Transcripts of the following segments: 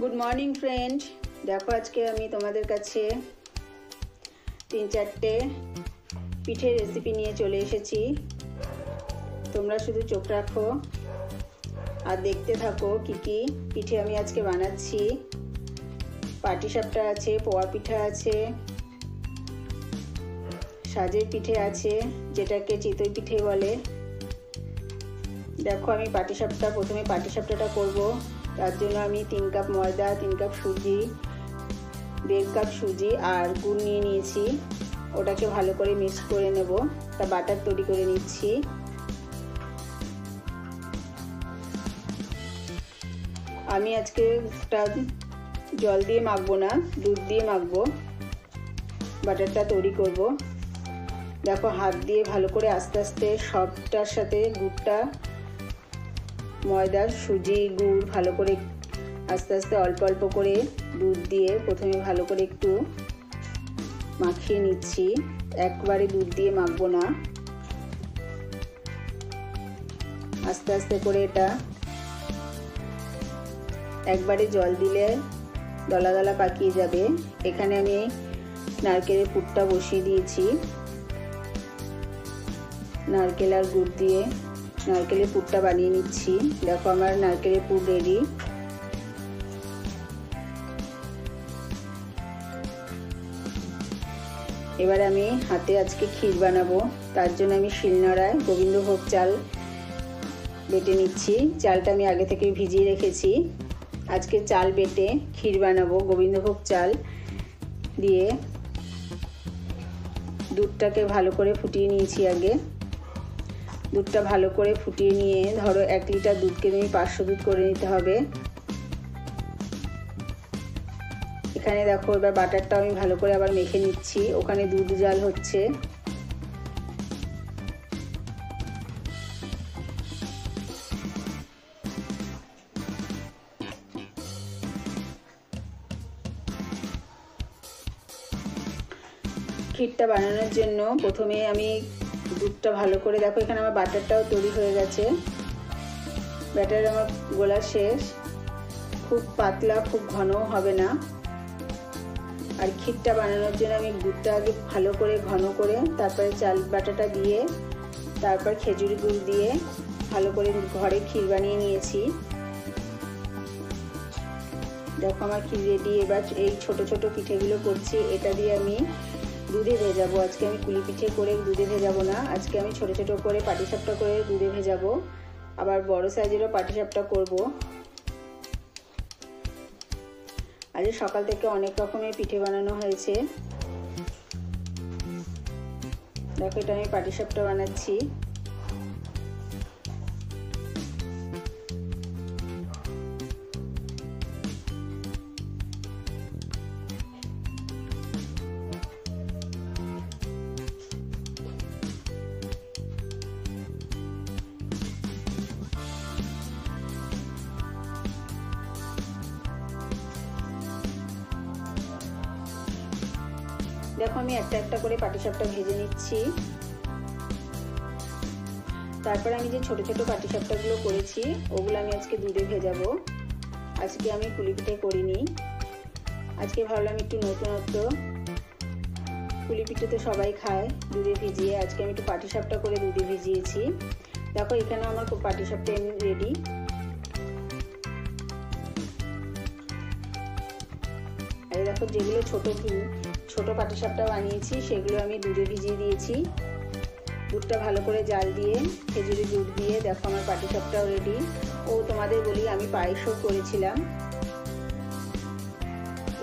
Good morning friend. देखो आज के আমি তোমাদের কাছে 3-4টে পিঠের রেসিপি নিয়ে চলে এসেছি। তোমরা শুধু চোখ রাখো আর দেখতে থাকো কি কি পিঠে আমি আজকে বানাচ্ছি। পাটিসাপটা আছে, পোয়া পিঠা আছে, সাজের পিঠে আছে, যেটাকে চিতই পিঠে বলে। দেখো আমি পাটিসাপটা প্রথমে পাটিসাপটাটা করব। তার জন্য আমি 3 কাপ ময়দা, 3 কাপ সুজি, 1.5 কাপ সুজি আর গুড় নিয়ে নিয়েছি। ওটাকে ভালো করে মিক্স করে নেব। তা বাটার তৈরি করে নিচ্ছি। আমি আজকে জল দিয়ে মাখবো না, দুধ দিয়ে মাখবো। বাটারটা তৈরি করব। দেখো হাত দিয়ে ভালো করে আস্তে আস্তে সবটার সাথে গুড়টা, ময়দা, সুজি, গুড় ভালো করে আস্তে আস্তে অল্প অল্প করে দুধ দিয়ে প্রথমে ভালো করে একটু মাখিয়ে নিচ্ছি। একবারে দুধ দিয়ে মাখবো না, আস্তে আস্তে করে। এটা একবারে জল দিলে দলা দলা পাকিয়ে যাবে। এখানে আমি নারকেলের পুরটা বসিয়ে দিয়েছি। নারকেল আর গুড় দিয়ে নারকেলের পুরটা বানিয়ে নিচ্ছি। দেখো আমার নারকেলের পুর রেডি। এবার আমি হাতে আজকে ক্ষীর বানাবো। তার জন্য আমি শিলনোড়ায় গোবিন্দভোগ চাল বেটে নিচ্ছি। চালটা আমি আগে থেকে ভিজিয়ে রেখেছি। আজকে চাল বেটে ক্ষীর বানাবো গোবিন্দভোগ চাল দিয়ে। দুধটাকে ভালো করে ফুটিয়ে নিয়েছি আগে। দুধটা ভালো করে ফুটিয়ে নিয়ে ধরো 1 লিটার দুধকে তুমি 500 দুধ করে নিতে হবে। এখানে দেখো এবার বাটারটা আমি ভালো করে আবার মেখে নিচ্ছি। ওখানে দুধ জাল হচ্ছে। ক্ষীরটা বানানোর জন্য প্রথমে আমি দুধটা ভালো করে, দেখো এখানে আমার বাটারটাও তৈরি হয়ে গেছে। ব্যাটার আমার গোলা শেষ। খুব পাতলা, খুব ঘনও হবে না। আর ক্ষীরটা বানানোর জন্য আমি দুধটা আগে ভালো করে ঘন করে, তারপরে চাল বাটাটা দিয়ে, তারপর খেজুরি গুড় দিয়ে ভালো করে ঘরে ক্ষীর বানিয়ে নিয়েছি। দেখো আমার ক্ষীর রেডি। এবার এই ছোট ছোট পিঠেগুলো করছি। এটা দিয়ে আমি দুধে ভেজাবো। আজকে আমি কুলি পিঠে করে দুধে ভেজাবো না। আজকে আমি ছোট ছোট করে পাটিসাপটা করে দুধে ভেজাবো। আবার বড় সাইজেরও পাটিসাপটা করব। আজ সকাল থেকে অনেক রকমের পিঠে বানানো হয়েছে। দেখো এটা আমি পাটিসাপটা বানাচ্ছি। দেখো আমি একটা একটা করে পাটিসাপটা ভেজে নিচ্ছি। তারপরে আমি যে ছোট ছোট পাটিসাপটাগুলো করেছি ওগুলো আমি আজকে দুধে ভেজাবো। আজকে আমি কুলি পিঠে করিনি। আজকে ভাবলাম একটু নতুনত্ব। কুলি পিঠে তো সবাই খায় দুধে ভিজিয়ে। আজকে আমি একটু পাটিসাপটা করে দুধে ভিজিয়েছি। দেখো এখানে আমার পাটিসাপটা রেডি। আর দেখো যেগুলো ছোট পাটিসাপটা বানিয়েছি সেগুলো আমি দুধে ভিজিয়ে দিয়েছি। দুধটা ভালো করে জাল দিয়ে, খেজুরি দুধ দিয়ে। দেখো আমার পাটিসাপটাও রেডি। ও তোমাদের বলি আমি পায়েসও করেছিলাম।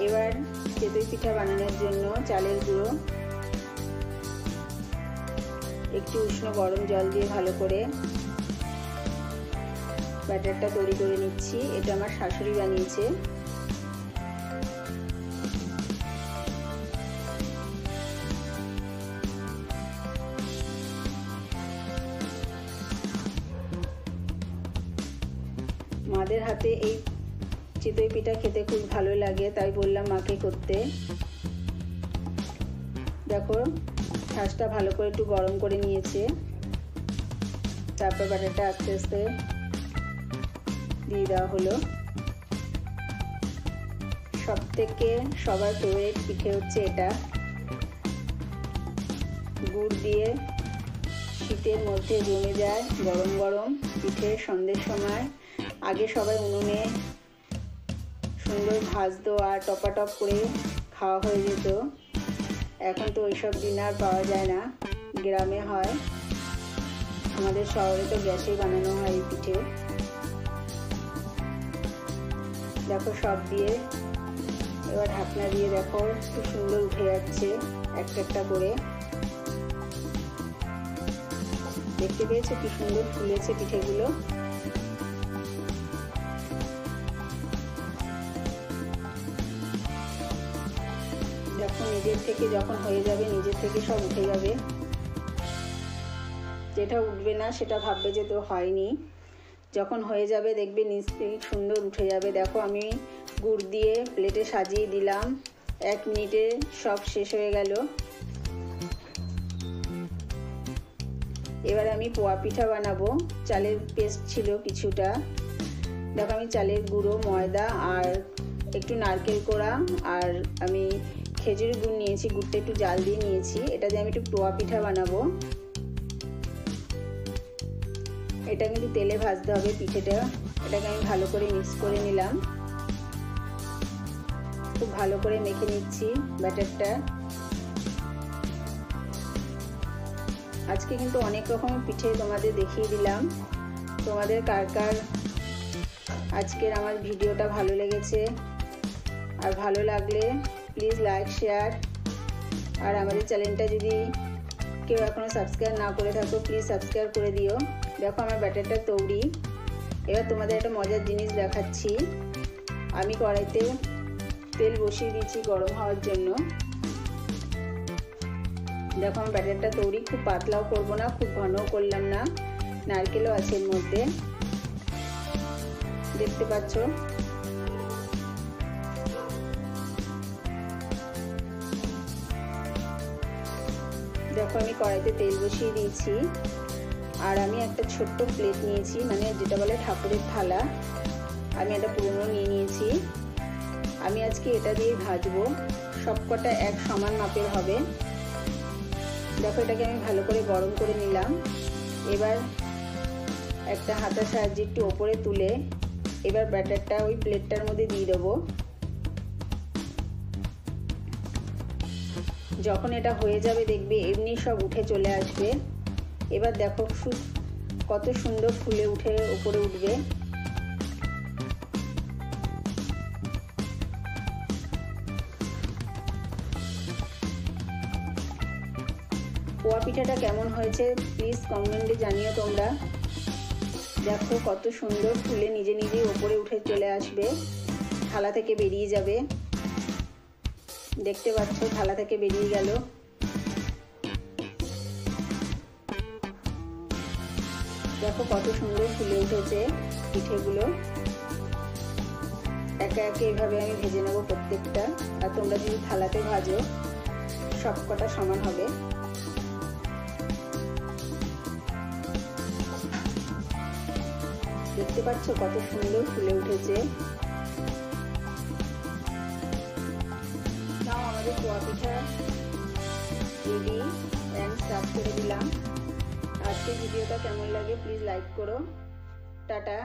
এবার চিতই পিঠা বানানোর জন্য চালের গুঁড়ো একটু উষ্ণ গরম জল দিয়ে ভালো করে ব্যাটারটা তৈরি করে নিচ্ছি। এটা আমার শাশুড়ি বানিয়েছে। মাদের হাতে এই চিতই পিঠা খেতে খুব ভালো লাগে, তাই বললাম মাকে করতে। দেখো শাঁসটা ভালো করে একটু গরম করে নিয়েছে। তারপর বাটারটা আস্তে আস্তে দিয়ে দেওয়া হলো। সবার ফেভারিট পিঠে হচ্ছে এটা, গুড় দিয়ে শীতের মধ্যে জমে যায় গরম গরম পিঠে। সন্ধ্যের সময় আগে সবাই উনুনে সুন্দর ভাজতো আর টপাটপ করে খাওয়া হয়ে যেত। এখন তো ওইসব দিন আর পাওয়া যায় না, গ্রামে হয়, আমাদের শহরে তো গ্যাসেই বানানো হয় এই পিঠে। দেখো সব দিয়ে এবার ঢাকনা দিয়ে দেখো খুব সুন্দর উঠে যাচ্ছে একটা একটা করে। দেখতে পেয়েছো কি সুন্দর ফুলেছে পিঠেগুলো। দেখো নিজের থেকে যখন হয়ে যাবে নিজের থেকে সব উঠে যাবে। যেটা উঠবে না সেটা ভাববে যে তো হয়নি, যখন হয়ে যাবে দেখবে নিচ থেকে সুন্দর উঠে যাবে। দেখো আমি গুড় দিয়ে প্লেটে সাজিয়ে দিলাম, 1 মিনিটে সব শেষ হয়ে গেল। এবার আমি পোয়া পিঠা বানাবো। চালের পেস্ট ছিল কিছুটা, দেখো আমি চালের গুঁড়ো, ময়দা আর একটু নারকেল কোড়া আর আমি খেজুরের গুড় নিয়েছি, গুড়টা একটু জাল দিয়ে নিয়েছি। এটা দিয়ে আমি একটু পোয়া পিঠা বানাবো। এটা কিন্তু তেলে ভাজতে হবে পিঠেটা। এটাকে আমি ভালো করে মিক্স করে নিলাম, খুব ভালো করে মেখে নিচ্ছি ব্যাটারটা। আজকে কিন্তু অনেক রকমের পিঠে তোমাদের দেখিয়ে দিলাম। তোমাদের কার কার আজকের আমার ভিডিওটা ভালো লেগেছে, আর ভালো লাগলে প্লিজ লাইক শেয়ার, আর আমাদের চ্যানেলটা যদি কেউ এখনো সাবস্ক্রাইব না করে থাকো প্লিজ সাবস্ক্রাইব করে দিও। দেখো আমার ব্যাটারটা তৈরি। এবার তোমাদের একটা মজার জিনিস দেখাচ্ছি। আমি কড়াইতে তেল বসিয়ে দিচ্ছি গরম হওয়ার জন্য। দেখো আমার ব্যাটারটা তৈরি, খুব পাতলাও করবো না, খুব ঘনও করলাম না, নারকেলও আছে এর মধ্যে, দেখতে পাচ্ছ। দেখো আমি কড়াইতে তেল বসিয়ে দিয়েছি, আর আমি একটা ছোট্ট প্লেট নিয়েছি, মানে যেটা বলে ঠাকুরের থালা। আমি এটা পুরনো নিয়ে নিয়েছি। আমি আজকে এটা দিয়ে ভাজবো, সবকটা এক সমান মাপের হবে। দেখো এটাকে আমি ভালো করে গরম করে নিলাম। এবার একটা হাতার সাহায্যে একটু ওপরে তুলে এবার ব্যাটারটা ওই প্লেটটার মধ্যে দিয়ে দেবো। যখন এটা হয়ে যাবে দেখবে এমনি সব উঠে চলে আসবে। এবার দেখো কত সুন্দর ফুলে উঠে উপরে উঠবে। পোয়া পিঠাটা কেমন হয়েছে প্লিজ কমেন্টে জানিও তোমরা। দেখো কত সুন্দর ফুলে নিজে নিজেই উপরে উঠে চলে আসবে, থালা থেকে বেরিয়ে যাবে। দেখতে পাচ্ছ থালা থেকে বেরিয়ে গেল। দেখো কত সুন্দর ফুলে উঠেছে পিঠেগুলো। একে একে এইভাবে আমি ভেজে নেবো প্রত্যেকটা। আর তোমরা যদি থালাতে ভাজো সবকটা সমান হবে। দেখতে পাচ্ছ কত সুন্দর ফুলে উঠেছে। নাও আমাদের পোয়া পিঠা রেডি এন্ড সার্ভ করে দিলাম। আজকের ভিডিওটা কেমন লাগে প্লিজ লাইক করো। টাটা।